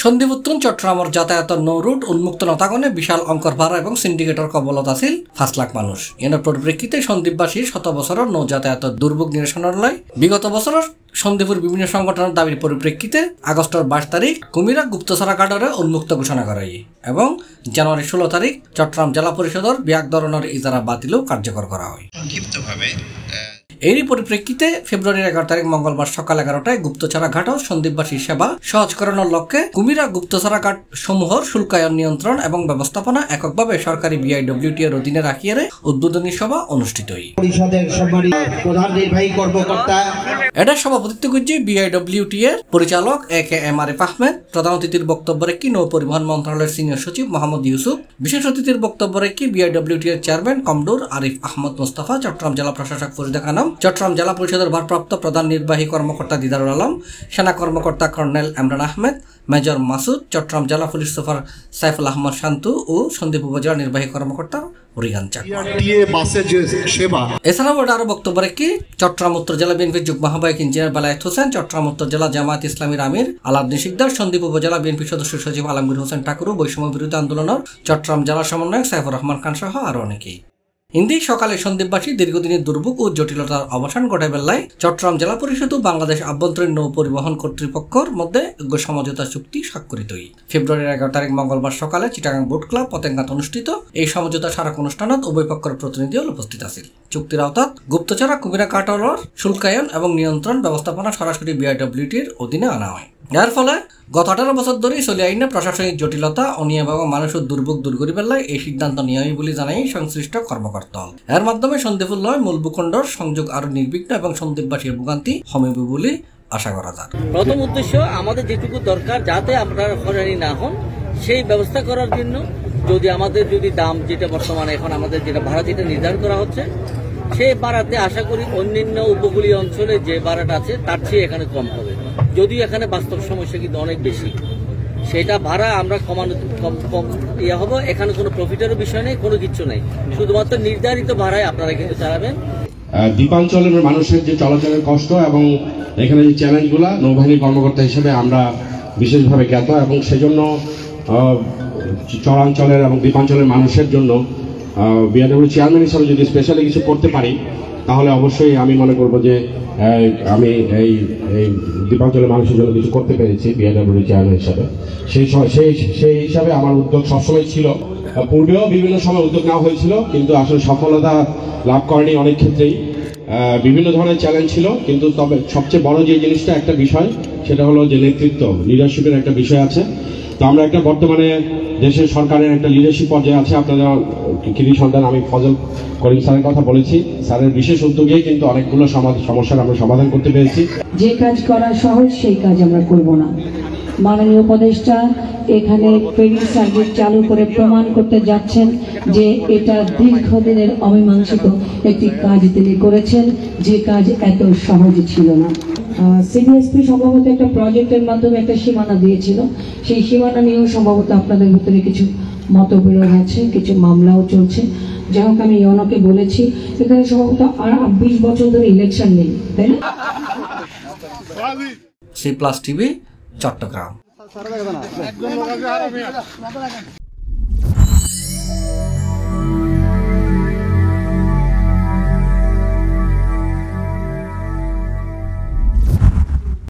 সন্দীপ উত্তন চট্টগ্রামের যাতায়াতের নৌ রুট উন্মুক্ত নতাগণে বিশাল অঙ্কর ভাড়া এবং সিন্ডিকেটর কবলত আছিল 5 লাখ মানুষ। এর পরিপ্রেক্ষিতে সন্দীপবাসী শত বছরের নৌ যাতায়াতের দুর্ভোগ নিরসনের লাই বিগত বছরের সন্দীপুর বিভিন্ন সংগঠনের দাবির পরিপ্রেক্ষিতে আগস্টের 22 তারিখ কুমিরা গুপ্তছড়া ঘাটরে উন্মুক্ত ঘোষণা করা হয় এবং জানুয়ারি 16 তারিখ চট্টগ্রাম জেলা পরিষদের ব্যাক ধরনের ইজারা বাতিলও কার্যকর করা হয়। এরই পরিপ্রেক্ষিতে ফেব্রুয়ারির 11 তারিখ মঙ্গলবার সকাল 11টায় গুপ্তছড়া ঘাট ও সন্দীপবাসী সেবা সহজকরণের লক্ষ্যে কুমিরা গুপ্তছড়া ঘাট সমূহের শুল্কায়ন নিয়ন্ত্রণ এবং ব্যবস্থাপনা এককভাবে সরকারি বিআইডব্লিউটি এর অধীনে রাখিয়ে উদ্বোধনী সভা অনুষ্ঠিত হয়। এটার সভাপতিত্ব করছে বিআইডব্লিউটি এর পরিচালক AKM আরিফ আহমেদ। প্রধান অতিথির বক্তব্য রেখে নৌ পরিবহন মন্ত্রণালয়ের সিনিয়র সচিব মোহাম্মদ ইউসুফ, বিশেষ অতিথির বক্তব্য রেখে বিআইডব্লিউটি এর চেয়ারম্যান কমডোর আরিফ আহমদ মোস্তফা, চট্টগ্রাম জেলা প্রশাসক ফরিদা খানম, চট্টগ্রাম জেলা পরিষদের ভারপ্রাপ্ত প্রধান নির্বাহী কর্মকর্তা দিদারুল আলম, সেনা কর্মকর্তা কর্নেল ইমরান আহমেদ, মেজর মাসুদ, চট্টগ্রাম জেলা পুলিশ সুপার সাইফুল আহমদ শান্তু ও সন্দীপ উপজেলা নির্বাহী কর্মকর্তা রিহান চাকমা। এছাড়াও আরো বক্তব্য রেখে চট্টগ্রাম উত্তর জেলা বিএনপির যুগ্ম আহ্বায়ক ইঞ্জিনিয়ার বেলায়েত হোসেন, চট্টগ্রাম উত্তর জেলা জামায়াত ইসলামীর আমির আলাউদ্দিন শিকদার, সন্দীপ উপজেলা বিএনপি সদস্য সচিব আলমগীর হোসেন ঠাকুর, বৈষম্য বিরোধী আন্দোলনের চট্টগ্রাম জেলা সমন্বয়ক সাইফুর রহমান খান সহ আরো অনেকেই। হিন্দি সকালে সন্দীপবাসী দীর্ঘদিনের দুর্ভোগ ও জটিলতার অবসান ঘটায় বেলায় চট্টগ্রাম জেলা পরিষদ ও বাংলাদেশ আভ্যন্তরীণ নৌ পরিবহন কর্তৃপক্ষের মধ্যে সমঝোতা চুক্তি স্বাক্ষরিত হয়। ফেব্রুয়ারির 11 তারিখ মঙ্গলবার সকালে চিটাগাং বোট ক্লাব পতেঙ্গাত অনুষ্ঠিত এই সমঝোতা স্মারক অনুষ্ঠানত উভয় পক্ষের প্রতিনিধি উপস্থিত আছিল। চুক্তির আওতাত গুপ্তচরা কুমিরা কাটলর শুল্কায়ন এবং নিয়ন্ত্রণ ব্যবস্থাপনা সরাসরি বিআইডব্লিউটির অধীনে আনা হয়। এর ফলে গত 18 বছর ধরে চলি আইনে প্রশাসনিক জটিলতা অনিয়ম এবং মানুষের দুর্ভোগ দূর করি বেলায় এই সিদ্ধান্ত নেওয়া হয় বলে জানাই সংশ্লিষ্ট কর্মকর্তা। এর মাধ্যমে সন্দীপুর লয় মূল ভূখণ্ডর সংযোগ আরো নির্বিঘ্ন এবং সন্দীপবাসীর ভোগান্তি কমিবে বলে আশা করা যায়। প্রথম উদ্দেশ্য আমাদের যেটুকু দরকার যাতে আপনারা হয়রানি না হন সেই ব্যবস্থা করার জন্য যদি দাম যেটা বর্তমানে এখন আমাদের যেটা ভাড়া যেটা নির্ধারণ করা হচ্ছে সেই ভাড়াতে আশা করি অন্যান্য উপকূলীয় অঞ্চলে যে ভাড়াটা আছে তার চেয়ে এখানে কম হবে। যদিও এখানে বাস্তব সমস্যা কিন্তু অনেক বেশি, সেটা ভাড়া আমরা কমানো কম হবে। এখানে কোনো প্রফিটেরও বিষয় নেই, কোনো কিছু নেই, শুধুমাত্র নির্ধারিত ভাড়ায় আপনারা কিন্তু চালাবেন। দ্বীপাঞ্চলের মানুষের যে চলাচলের কষ্ট এবং এখানে যে চ্যালেঞ্জগুলো নৌবাহিনী কর্মকর্তা হিসেবে আমরা বিশেষভাবে জ্ঞাত এবং সেজন্য চরাঞ্চলের এবং দ্বীপাঞ্চলের মানুষের জন্য বিআইডব্লিউ চেয়ারম্যান হিসাবে যদি স্পেশালি কিছু করতে পারি তাহলে অবশ্যই আমি মনে করব যে আমি এই দ্বীপাঞ্চলের মানুষের জন্য কিছু করতে পেরেছি বিআইডব্লিউ চেয়ারম্যান হিসাবে। সেই হিসাবে আমার উদ্যোগ সবসময় ছিল, পূর্বেও বিভিন্ন সময় উদ্যোগ নেওয়া হয়েছিল কিন্তু আসলে সফলতা লাভ করেনি অনেক ক্ষেত্রেই। বিভিন্ন ধরনের চ্যালেঞ্জ ছিল কিন্তু তবে সবচেয়ে বড় যে জিনিসটা একটা বিষয় সেটা হলো যে নেতৃত্ব, লিডারশিপের একটা বিষয় আছে। তো আমরা একটা বর্তমানে দেশের সরকারের একটা লিডারশিপ পর্যায়ে আছে। আপনারা কৃতি সন্তান আমি ফজল করিম স্যারের কথা বলেছি, স্যারের বিশেষ উদ্যোগেই কিন্তু অনেকগুলো সমস্যার আমরা সমাধান করতে পেরেছি। যে কাজ করা সহজ সেই কাজ আমরা করব না। মাননীয় উপদেষ্টা এখানে ফেরি সার্ভিস চালু করে প্রমাণ করতে যাচ্ছেন যে এটা দীর্ঘদিনের অমীমাংসিত একটি কাজ তিনি করেছেন, যে কাজ এত সহজ ছিল না। সিবিএসপি সম্ভবত একটা প্রজেক্টের মাধ্যমে একটা সীমানা দিয়েছিল, সেই সীমানা নিয়েও সম্ভবত আপনাদের ভিতরে কিছু মতবিরোধ আছে, কিছু মামলাও চলছে। যাই হোক, আমি ইউনোকে বলেছি এখানে সম্ভবত আর 20 বছর ধরে ইলেকশন নেই, তাই না? C+ TV Chittagong.